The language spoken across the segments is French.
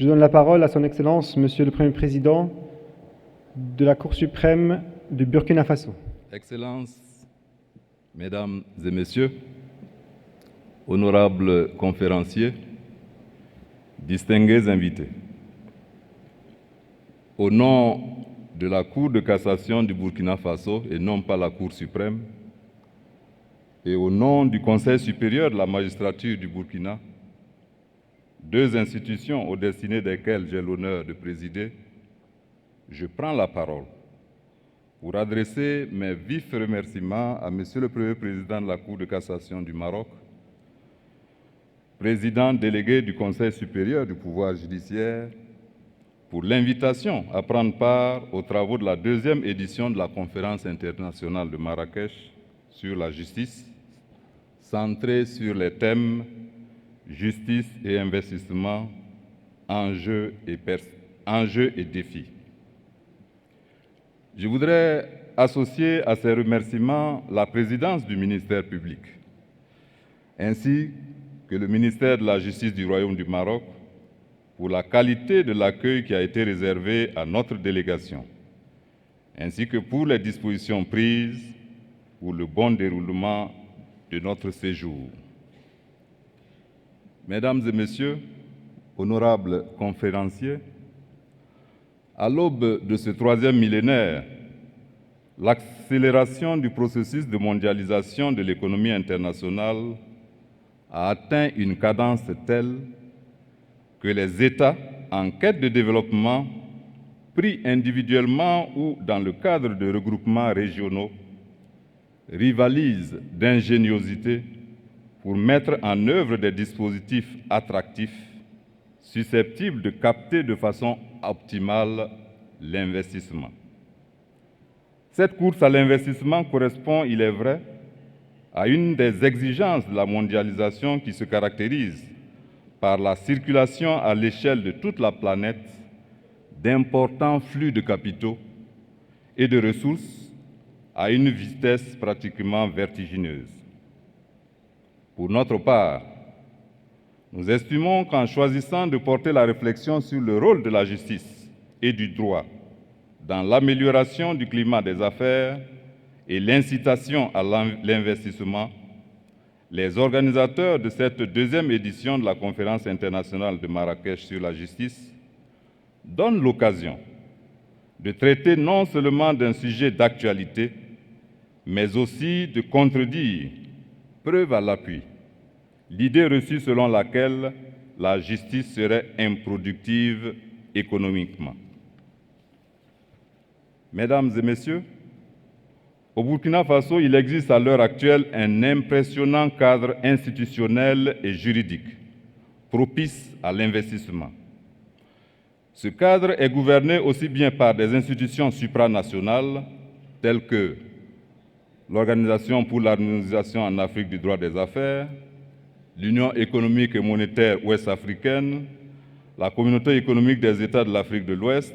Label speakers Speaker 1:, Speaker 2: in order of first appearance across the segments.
Speaker 1: Je donne la parole à son Excellence, Monsieur le Premier Président de la Cour suprême du Burkina Faso.
Speaker 2: Excellences, Mesdames et Messieurs, honorables conférenciers, distingués invités, au nom de la Cour de cassation du Burkina Faso et non pas la Cour suprême, et au nom du Conseil supérieur de la magistrature du Burkina, deux institutions aux destinées desquelles j'ai l'honneur de présider, je prends la parole pour adresser mes vifs remerciements à Monsieur le Premier Président de la Cour de cassation du Maroc, Président délégué du Conseil supérieur du pouvoir judiciaire, pour l'invitation à prendre part aux travaux de la deuxième édition de la conférence internationale de Marrakech sur la justice, centrée sur les thèmes justice et investissement, enjeux et défis. Je voudrais associer à ces remerciements la présidence du ministère public, ainsi que le ministère de la Justice du Royaume du Maroc, pour la qualité de l'accueil qui a été réservé à notre délégation, ainsi que pour les dispositions prises pour le bon déroulement de notre séjour. Mesdames et Messieurs, honorables conférenciers, à l'aube de ce troisième millénaire, l'accélération du processus de mondialisation de l'économie internationale a atteint une cadence telle que les États en quête de développement, pris individuellement ou dans le cadre de regroupements régionaux, rivalisent d'ingéniosité pour mettre en œuvre des dispositifs attractifs susceptibles de capter de façon optimale l'investissement. Cette course à l'investissement correspond, il est vrai, à une des exigences de la mondialisation qui se caractérise par la circulation à l'échelle de toute la planète d'importants flux de capitaux et de ressources à une vitesse pratiquement vertigineuse. Pour notre part, nous estimons qu'en choisissant de porter la réflexion sur le rôle de la justice et du droit dans l'amélioration du climat des affaires et l'incitation à l'investissement, les organisateurs de cette deuxième édition de la conférence internationale de Marrakech sur la justice donnent l'occasion de traiter non seulement d'un sujet d'actualité, mais aussi de contredire, preuve à l'appui, l'idée reçue selon laquelle la justice serait improductive économiquement. Mesdames et Messieurs, au Burkina Faso, il existe à l'heure actuelle un impressionnant cadre institutionnel et juridique propice à l'investissement. Ce cadre est gouverné aussi bien par des institutions supranationales telles que l'Organisation pour l'harmonisation en Afrique du droit des affaires, l'Union économique et monétaire ouest-africaine, la Communauté économique des États de l'Afrique de l'Ouest,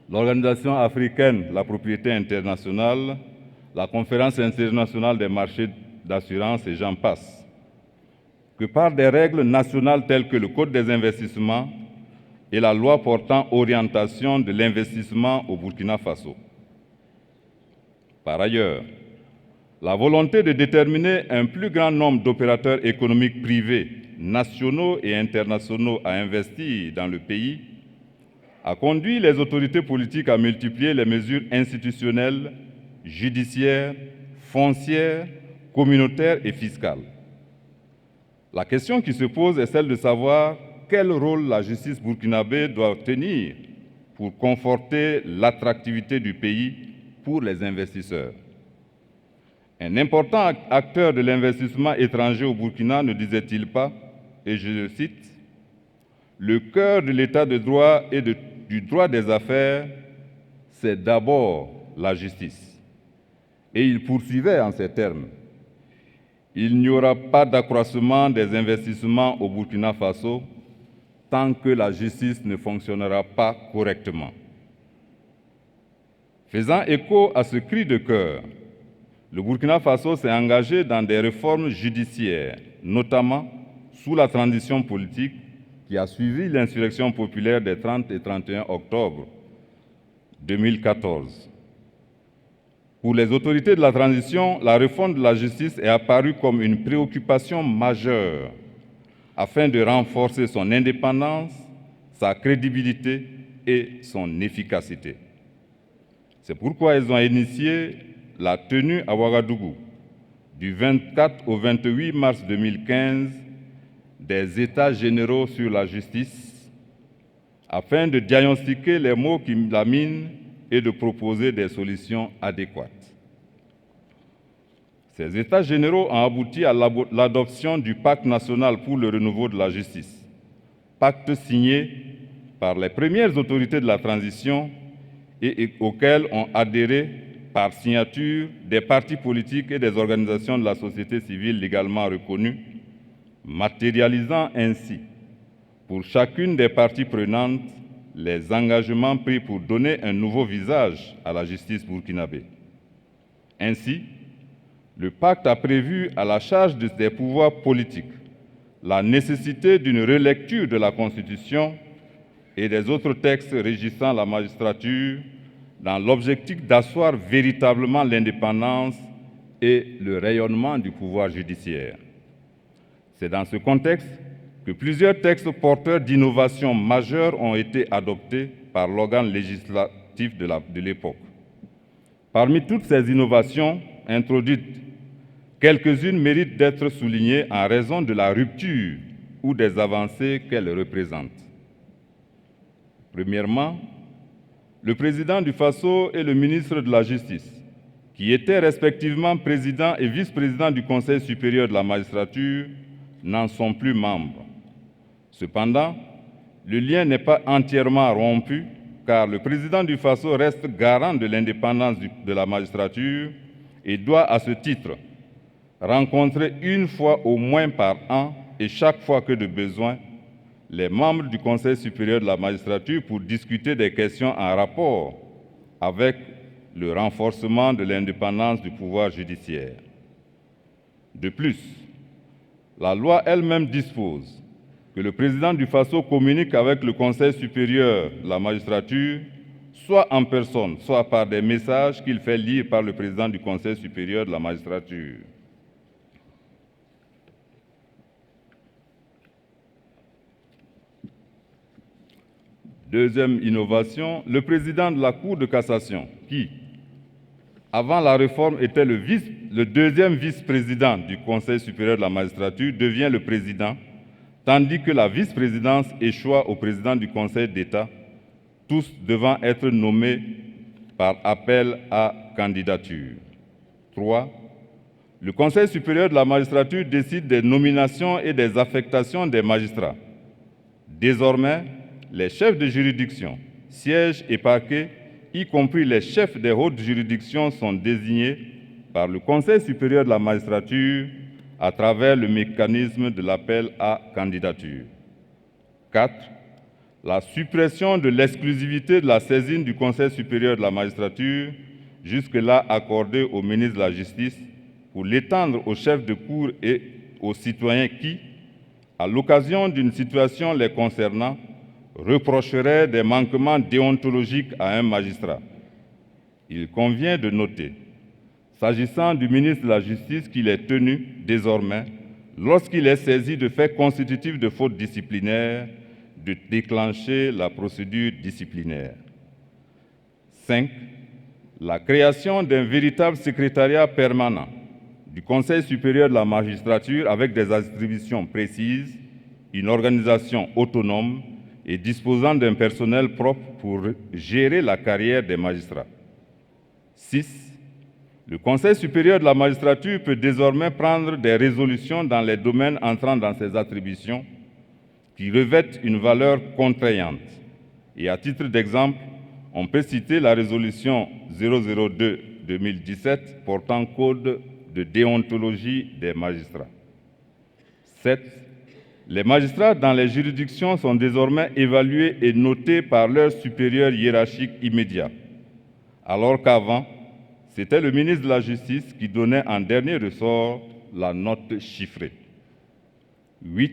Speaker 2: l'Organisation africaine de la propriété internationale, la Conférence internationale des marchés d'assurance et j'en passe, que par des règles nationales telles que le Code des investissements et la loi portant orientation de l'investissement au Burkina Faso. Par ailleurs, la volonté de déterminer un plus grand nombre d'opérateurs économiques privés, nationaux et internationaux à investir dans le pays a conduit les autorités politiques à multiplier les mesures institutionnelles, judiciaires, foncières, communautaires et fiscales. La question qui se pose est celle de savoir quel rôle la justice burkinabé doit tenir pour conforter l'attractivité du pays pour les investisseurs. Un important acteur de l'investissement étranger au Burkina ne disait-il pas, et je cite, « Le cœur de l'état de droit et du droit des affaires, c'est d'abord la justice. » Et il poursuivait en ces termes, « Il n'y aura pas d'accroissement des investissements au Burkina Faso tant que la justice ne fonctionnera pas correctement. » Faisant écho à ce cri de cœur, le Burkina Faso s'est engagé dans des réformes judiciaires, notamment sous la transition politique, qui a suivi l'insurrection populaire des 30 et 31 octobre 2014. Pour les autorités de la transition, la réforme de la justice est apparue comme une préoccupation majeure afin de renforcer son indépendance, sa crédibilité et son efficacité. C'est pourquoi ils ont initié la tenue à Ouagadougou, du 24 au 28 mars 2015, des États généraux sur la justice, afin de diagnostiquer les maux qui la minent et de proposer des solutions adéquates. Ces États généraux ont abouti à l'adoption du Pacte national pour le renouveau de la justice, pacte signé par les premières autorités de la transition et auquel ont adhéré par signature des partis politiques et des organisations de la société civile légalement reconnues, matérialisant ainsi pour chacune des parties prenantes les engagements pris pour donner un nouveau visage à la justice burkinabé. Ainsi, le pacte a prévu à la charge des pouvoirs politiques la nécessité d'une relecture de la Constitution et des autres textes régissant la magistrature dans l'objectif d'asseoir véritablement l'indépendance et le rayonnement du pouvoir judiciaire. C'est dans ce contexte que plusieurs textes porteurs d'innovations majeures ont été adoptés par l'organe législatif de l'époque. Parmi toutes ces innovations introduites, quelques-unes méritent d'être soulignées en raison de la rupture ou des avancées qu'elles représentent. Premièrement, le président du Faso et le ministre de la Justice, qui étaient respectivement président et vice-président du Conseil supérieur de la magistrature, n'en sont plus membres. Cependant, le lien n'est pas entièrement rompu, car le président du Faso reste garant de l'indépendance de la magistrature et doit à ce titre rencontrer une fois au moins par an et chaque fois que de besoin les membres du Conseil supérieur de la magistrature pour discuter des questions en rapport avec le renforcement de l'indépendance du pouvoir judiciaire. De plus, la loi elle-même dispose que le président du Faso communique avec le Conseil supérieur de la magistrature, soit en personne, soit par des messages qu'il fait lire par le président du Conseil supérieur de la magistrature. Deuxième innovation, le président de la Cour de cassation, qui, avant la réforme, était le deuxième vice-président du Conseil supérieur de la magistrature, devient le président, tandis que la vice-présidence échoit au président du Conseil d'État, tous devant être nommés par appel à candidature. 3. Le Conseil supérieur de la magistrature décide des nominations et des affectations des magistrats. Désormais, les chefs de juridiction, sièges et parquets, y compris les chefs des hautes juridictions, sont désignés par le Conseil supérieur de la magistrature à travers le mécanisme de l'appel à candidature. 4. La suppression de l'exclusivité de la saisine du Conseil supérieur de la magistrature, jusque-là accordée au ministre de la Justice, pour l'étendre aux chefs de cour et aux citoyens qui, à l'occasion d'une situation les concernant, reprocheraient des manquements déontologiques à un magistrat. Il convient de noter, s'agissant du ministre de la Justice, qu'il est tenu désormais, lorsqu'il est saisi de faits constitutifs de fautes disciplinaires, de déclencher la procédure disciplinaire. 5. La création d'un véritable secrétariat permanent du Conseil supérieur de la magistrature avec des attributions précises, une organisation autonome et disposant d'un personnel propre pour gérer la carrière des magistrats. 6. Le Conseil supérieur de la magistrature peut désormais prendre des résolutions dans les domaines entrant dans ses attributions qui revêtent une valeur contraignante. Et à titre d'exemple, on peut citer la résolution 002-2017 portant code de déontologie des magistrats. 7. Les magistrats dans les juridictions sont désormais évalués et notés par leur supérieur hiérarchique immédiat, alors qu'avant, c'était le ministre de la Justice qui donnait en dernier ressort la note chiffrée. 8.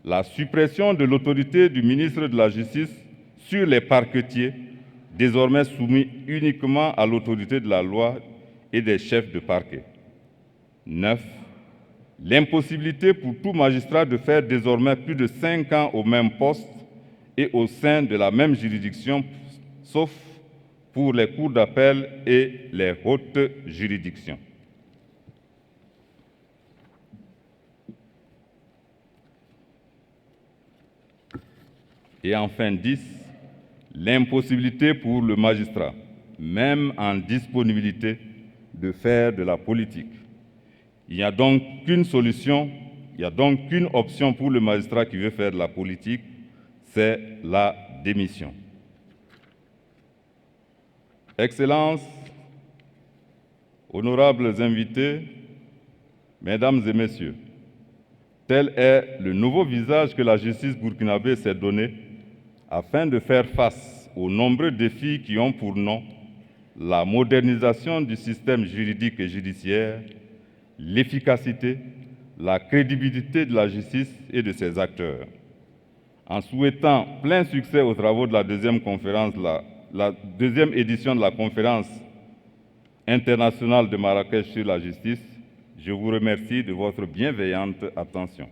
Speaker 2: la suppression de l'autorité du ministre de la Justice sur les parquetiers, désormais soumis uniquement à l'autorité de la loi et des chefs de parquet. 9. L'impossibilité pour tout magistrat de faire désormais plus de 5 ans au même poste et au sein de la même juridiction, sauf pour les cours d'appel et les hautes juridictions. Et enfin 10, l'impossibilité pour le magistrat, même en disponibilité, de faire de la politique. Il n'y a donc qu'une solution, il n'y a donc qu'une option pour le magistrat qui veut faire de la politique, c'est la démission. Excellences, honorables invités, Mesdames et Messieurs, tel est le nouveau visage que la justice burkinabé s'est donné afin de faire face aux nombreux défis qui ont pour nom la modernisation du système juridique et judiciaire, l'efficacité, la crédibilité de la justice et de ses acteurs. En souhaitant plein succès aux travaux de la deuxième édition de la conférence internationale de Marrakech sur la justice, je vous remercie de votre bienveillante attention.